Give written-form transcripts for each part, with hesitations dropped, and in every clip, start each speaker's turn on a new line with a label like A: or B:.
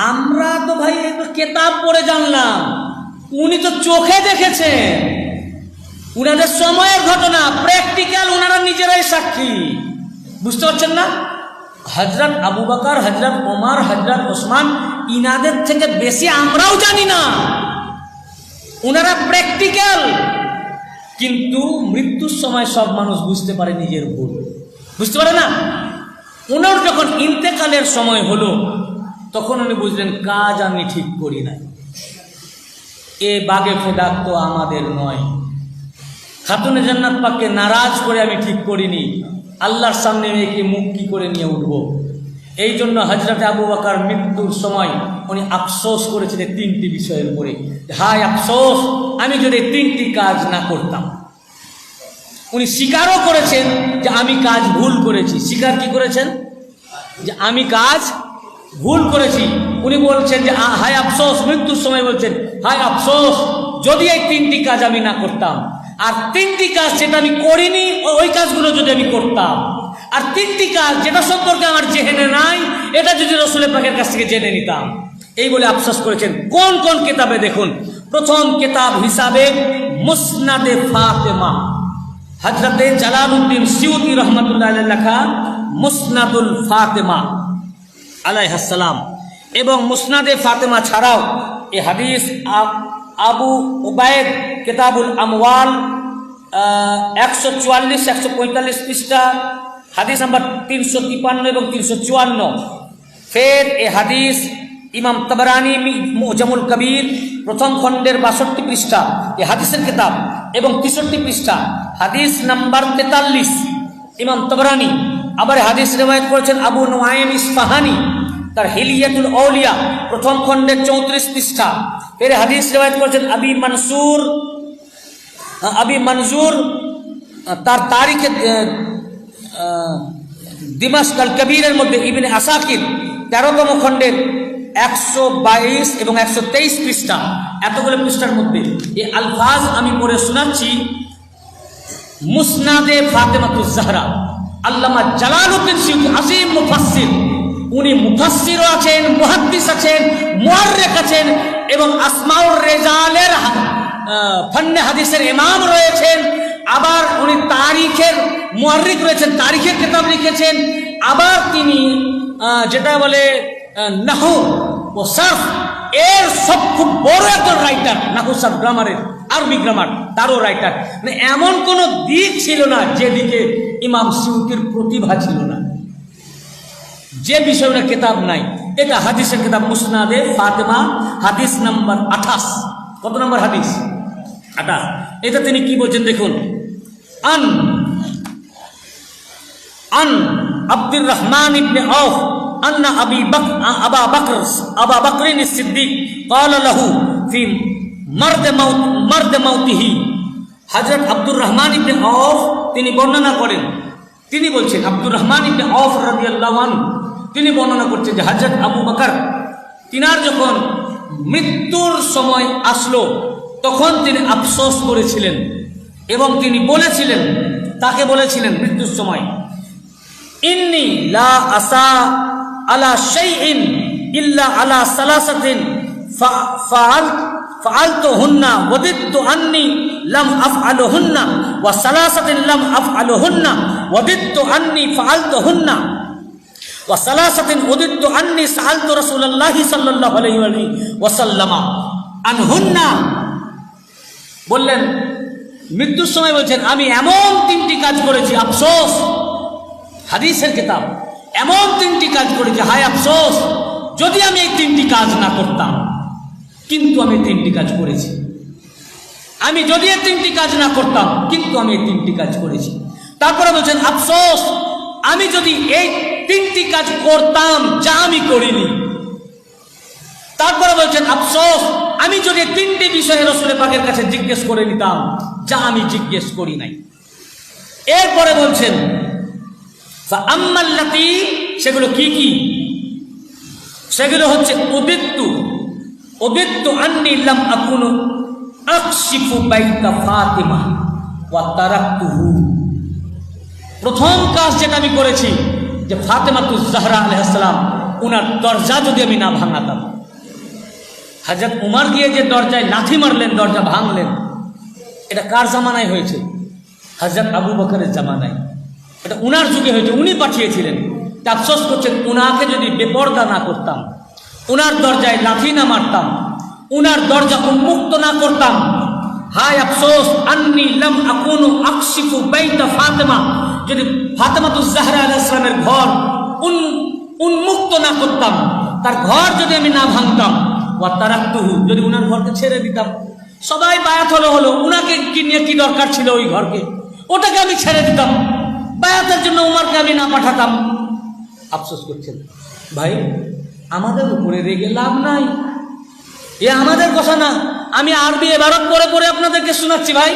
A: আমরা তো ভাই একটু কেতাব পড়ে জানলাম, উনি তো চোখে দেখেছেন, উনাদের সময়ের ঘটনা প্র্যাকটিক্যাল, ওনারা নিজেরাই সাক্ষী। বুঝতে পারছেন না? হযরত আবু বকর, হযরত ওমর, হযরত ওসমান, ইনাদের থেকে বেশি আমরাও জানি না, ওনারা প্র্যাকটিক্যাল। কিন্তু মৃত্যুর সময় সব মানুষ বুঝতে পারে নিজের ভুল, বুঝতে পারে না? ওনার যখন ইন্তেকালের সময় হলো তখন উনি বুঝলেন কাজ আমি ঠিক করি নাই, এ বাগে ফেদাক তো আমাদের নয়, খাতুনে জান্নাত পাককে নারাজ করে আমি ঠিক করিনি, আল্লাহর সামনে একে মুখ কি করে নিয়ে উঠব। এই জন্য হযরত আবু বকর মৃত্যুর সময় উনি আফসোস করেছিলেন তিনটি বিষয়ের উপরে। হায় আফসোস, আমি যদি তিনটি কাজ না করতাম। উনি স্বীকারও করেছেন যে আমি কাজ ভুল করেছি। স্বীকার কি করেছেন? যে আমি কাজ ভুল করেছি। উনি বলছেন যে হায় আফসোস, মৃত্যুর সময় বলছেন হায় আফসোস, যদি এই তিনটি কাজ আমি না করতাম, আর তিনটি কাজ যেটা আমি করিনি ওই কাজগুলো যদি আমি করতাম, আর তিনটি কাজ যেটা সম্পর্কে আমার জেহেনে নাই এটা যদি রাসূলের পাকের কাছ থেকে জেনে নিতাম, এই বলে আফসোস করেছেন। কোন কোন কিতাবে দেখুন, প্রথম কিতাব হিসাবে মুসনাদে ফাতেমা, হযরতে জালালউদ্দিন সিউতি রহমাতুল্লাহ আলাইহি লেখা মুসনাদুল ফাতেমা আলাইহিস সালাম, এবং মুসনাদে ফাতেমা ছাড়াও এই হাদিস আবু উবাইদ কিতাবুল আমওয়াল 144-145 পৃষ্ঠা, হাদিস নাম্বার 353 এবং 354। ফের এ হাদিস ইমাম তাবরানি মুজামুল কবির প্রথম খণ্ডের 62 পৃষ্ঠা এ হাদিসের কিতাব, এবং 63 পৃষ্ঠা হাদিস নাম্বার 43 ইমাম তাবরানি। আবার হাদিস রিওয়ায়াত করেছেন আবু নুআইম ইসফাহানি তার হিলিয়াতুল আউলিয়া প্রথম খণ্ডের 34 পৃষ্ঠা। এর হাদিস রিওয়ায়াত করেছেন আবি মনজুর তার তারিখে দিমাশক আল কবীরের মধ্যে, ইবনে আসাকির 13তম খণ্ডের 122 এবং 123 পৃষ্ঠা। এতগুলো পৃষ্ঠার মধ্যে এই আলফাজ আমি পড়ে শোনাচ্ছি। মুসনাদে ফাতেমাতুজ জাহরা, আল্লামা জালালউদ্দিন সিউতি আজিম মুফাসসির, উনি মুফাসসিরও আছেন, মুহাদ্দিস আছেন, মুআররিখ আছেন, এবং আসমাউর রিজালের ফন্নে হাদিসের ইমাম রয়েছেন। আবার উনি তারিখের মুআররিখ রয়েছেন, তারিখের কিতাব লিখেছেন। আবার তিনি যেটা বলে নাহু ও সারফ, এর সব খুব বড় একজন রাইটার, নাহু সারফ গ্রামারের, আরবি গ্রামার, তারও রাইটার। মানে এমন কোনো দিক ছিল না যেদিকে ইমাম সিউতির প্রতিভা ছিল না, যে বিষয়ের কিতাব নাই। এটা হাদিসের কিতাব মুসনাদে ফাতেমা, হাদিস নাম্বার 28। কত নম্বর হাদিস? 28। এটা তিনি কি বলছেন দেখুন। আন আব্দুর রহমান ইবনে আউফ আন্না আবা বকর সিদ্দিক قال له في مرض موته। হযরত আব্দুর রহমান ইবনে আউফ তিনি বর্ণনা করেন, তিনি বলছেন আব্দুর রহমান ইবনে আউফ রাদিয়াল্লাহু আনহু তিনি বর্ণনা করছেন যে হযরত আবু বকর তিনার যখন মৃত্যুর সময় আসলো তখন তিনি আফসোস করেছিলেন, এবং তিনি বলেছিলেন, তাকে বলেছিলেন মৃত্যুর সময়, ইন্নী লা আসা আলা শাইইন ইল্লা আলা সালাসাতিন ফাআলতুহুন্না ওয়াদিদতু আন্নী লাম আফআলুহুন্না ওয়া সালাসাতিন লাম আফআলুহুন্না ওয়াদিদতু আন্নী ফাআলতুহুন্না ওয়া সালাসাতিন ওয়াদিদতু আন্নী সাআলতু রাসূলুল্লাহি সাল্লাল্লাহু আলাইহি ওয়াসাল্লাম আনহুন্না। বললেন মৃত্যুর সময় বলছেন আমি এমন তিনটি কাজ করেছি, আফসোস, হাদিসের কিতাব, এমন তিনটি কাজ করেছি, হায় আফসোস যদি আমি এই তিনটি কাজ না করতাম, কিন্তু আমি তিনটি কাজ করেছি। আমি যদি এই তিনটি কাজ না করতাম, কিন্তু আমি এই তিনটি কাজ করেছি। তারপরে বলছেন আফসোস আমি যদি এই তিনটি কাজ করতাম যা আমি করিনি। তারপরে বলছেন আফসোস আমি যদি তিনটি বিষয়ে রাসূলের পাকের কাছে জিজ্ঞেস করে নিতাম যা আমি জিজ্ঞেস করি নাই। এরপরে বলছেন ফাআম্মাল্লাতী, সেগুলো কি কি? সেগুলো হচ্ছে উদিত্তু আন্নী লাম আকুনু আকশিফু বাইতা ফাতিমা ওয়া তারাকতুহু। প্রথম কাজ যেটা আমি করেছি যে ফাতেমাতুজ জাহরা আলাইহিস সালাম উনার দরজা যদি আমি না ভাঙাতাম। হযরত উমর গিয়ে যে দরজায় লাথি মারলেন, দরজা ভাঙলেন, এটা কার জামানায় হয়েছে? হযরত আবু বকরের জামানায়। এটা উনার যুগে হয়েছে, উনি পাঠিয়েছিলেন। তা আফসোস করছেন, উনাকে যদি বেপরদা না করতাম, উনার দরজায় লাথি না মারতাম, উনার দরজা উন্মুক্ত না করতাম, হায় আফসোস, আন্নি লাম আকুনু আকশিফু বাইতা ফাতেমা, যদি ফাতেমাতুজ জাহরা আলাইহিস সালামের ঘর উন্মুক্ত না করতাম, তার ঘর যদি আমি না ভাঙতাম, ওয়া তারাকতুহু, যদি উনার ঘরকে ছেড়ে দিতাম, সবাই বায়াত হলো, উনাকে কি নিয়ে কি দরকার ছিল ওই ঘরকে, ওটাকে আমি ছেড়ে দিতাম, বায়াতের জন্য উমরকে আমি না পাঠাতাম। আফসোস করছেন ভাই, আমাদের উপরে রেগে লাভ নাই, এ আমাদের কথা না। আমি আরবি ইবারত পড়ে পড়ে আপনাদেরকে শোনাচ্ছি ভাই।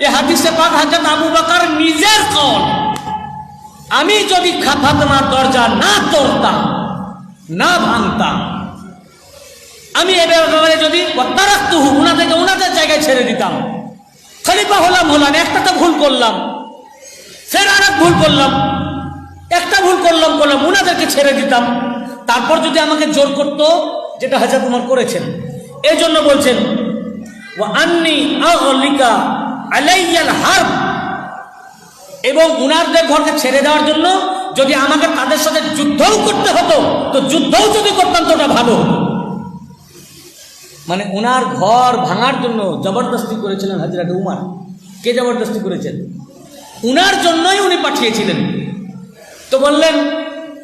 A: এ হাদিসে পাক হযরত আবু বকর নিজের কল। আমি যদি ফাতেমার দরজা না তোড়তাম, না ভাঙতাম, আমি এবারে যদি তারাকতুহু, উনাদেরকে উনাদের জায়গায় ছেড়ে দিতাম, খলিফা হলাম, একটা তো ভুল করলাম, ফের আর এক ভুল করলাম, একটা ভুল করলাম, উনাদেরকে ছেড়ে দিতাম, তারপর যদি আমাকে জোর করতো, যেটা হযরত উমর করেছেন। এই জন্য বলছেন, ওয়া আন্নি আগলিকা আলাইয়াল হারব, এবং উনারদের ঘরকে ছেড়ে দেওয়ার জন্য যদি আমাকে তাদের সাথে যুদ্ধও করতে হতো, তো যুদ্ধও যদি করতাম তো ওটা ভালো হতো। মানে উনার ঘর ভাঙার জন্য জবরদস্তি করেছিলেন হযরত উমর। কে জবরদস্তি করেছেন? উনার জন্যই উনি পাঠিয়েছিলেন। তো বললেন,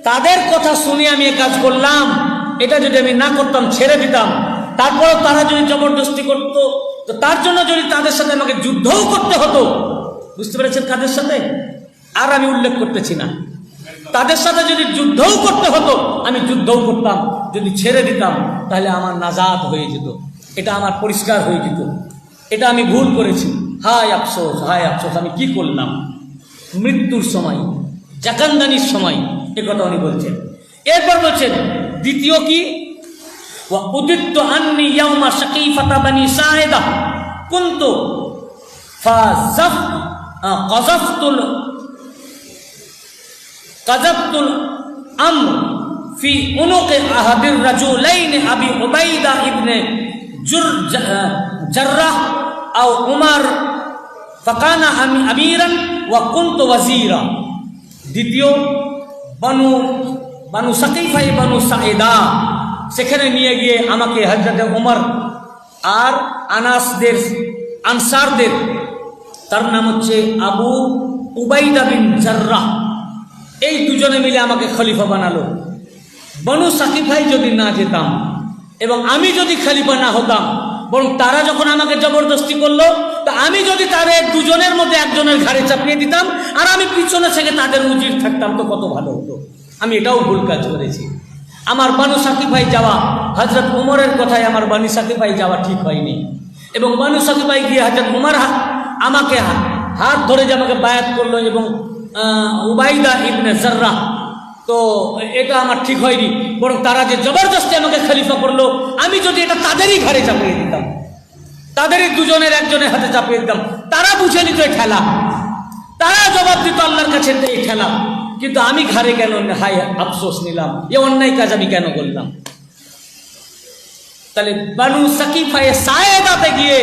A: তাদের কথা শুনে আমি এ কাজ করলাম, এটা যদি আমি না করতাম, ছেড়ে দিতাম, তারপর তারা যদি জবরদস্তি করত, তো তার জন্য যদি তাদের সাথে আমাকে যুদ্ধও করতে হতো, বুঝতে পেরেছেন কাদের সাথে? আর আমি উল্লেখ করতেছি না। তাদের সাথে যদি যুদ্ধও করতে হতো, আমি যুদ্ধও করতাম, যদি ছেড়ে দিতাম তাহলে আমার নাজাত হয়ে যেত, এটা আমার পরিষ্কার হয়ে যেত। এটা আমি ভুল করেছি, হায় আফসোস, হায় আফসোস, আমি কি করলাম। মৃত্যুর সময়, জাকান্দানির সময় এ কথা উনি বলছেন। এরপর বলছেন দ্বিতীয় কি, ওয়া উদিত্তু আন্নি ইয়াউমা শাকিফাতা বানি সায়েদা কুনতু ফাজাফ কাযাবতুল আমর ফি উনুকি আহাদির রাজুলাইন আবি উবাইদা ইবনে জাররাহ আও উমর ফাকানা আমিরান ওয়া কুনতু ওয়াজিরা। দ্বিতীয় বানু সাকিফা বানু সায়েদা, সেখানে নিয়ে গিয়ে আমাকে হযরত উমর আর আনসারদের, তার নাম হচ্ছে আবু উবাইদা বিন জাররাহ, এই দুজনে মিলে আমাকে খলিফা বানালো। বনু সাকিফাই যদি না যেতাম এবং আমি যদি খলিফা না হতাম, বরং তারা যখন আমাকে জবরদস্তি করলো, তা আমি যদি তাদের দুজনের মধ্যে একজনের ঘাড়ে চাপিয়ে দিতাম আর আমি পিছনে থেকে তাদের উজির থাকতাম, তো কত ভালো হতো। আমি এটাও ভুল কাজ করেছি। আমার বানু সাকিফাই যাওয়া, হযরত উমরের কথায় আমার বানু সাকিফাই যাওয়া ঠিক হয়নি, এবং বানু সাকিফাই গিয়ে হযরত উমর আমাকে হাত ধরে যে আমাকে বায়াত করলো, এবং উবাইদা ইবনে জাররাহ, তো এটা আমার ঠিক হয়নি। বরং তারা যে জবরদস্তি আমাকে খলিফা করলো, আমি যদি এটা তাদেরই ঘাড়ে চাপিয়ে দিতাম, তাদেরই দুজনের একজনের হাতে চাপিয়ে দিতাম, তারা বুঝে নিত এই খেলা, তারা জবাব দিত আল্লাহর কাছে এই খেলা, কিন্তু আমি ঘাড়ে কেন হায় আফসোস নিলাম, এ অন্যায় কাজ আমি কেন করলাম। তাহলে বানু সাকিফায়ে সায়েদাতে গিয়ে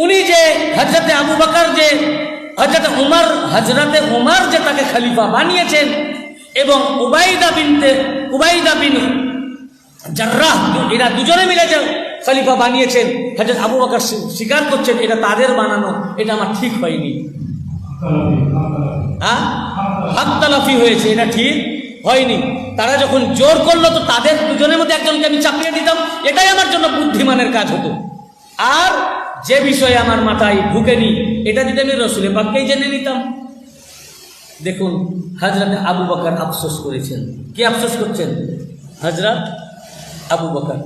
A: উনি যে হযরতে আবু বকর, যে হযরতে উমর যে তাকে খলিফা বানিয়েছেন, এবং উবাইদা বিন জাররাহ, এরা দুজনে মিলে যে খলিফা বানিয়েছেন, হযরত আবু বকর স্বীকার করছেন এটা তাদের বানানো, এটা আমার ঠিক হয়নি, হাততালাফি হয়েছে, এটা ঠিক হয়নি। তারা যখন জোর করলো, তো তাদের দুজনের মধ্যে একজনকে আমি চাপিয়ে দিতাম, এটাই আমার জন্য বুদ্ধিমানের কাজ হতো। আর যে বিষয়ে আমার মাথায় ঢুকেনি, এটা যদি আমি রসুল পাককেই জেনে নিতাম। দেখুন হযরত আবু বকর আফসোস করেছেন। কি আফসোস করছেন? হযরত আবু বকর।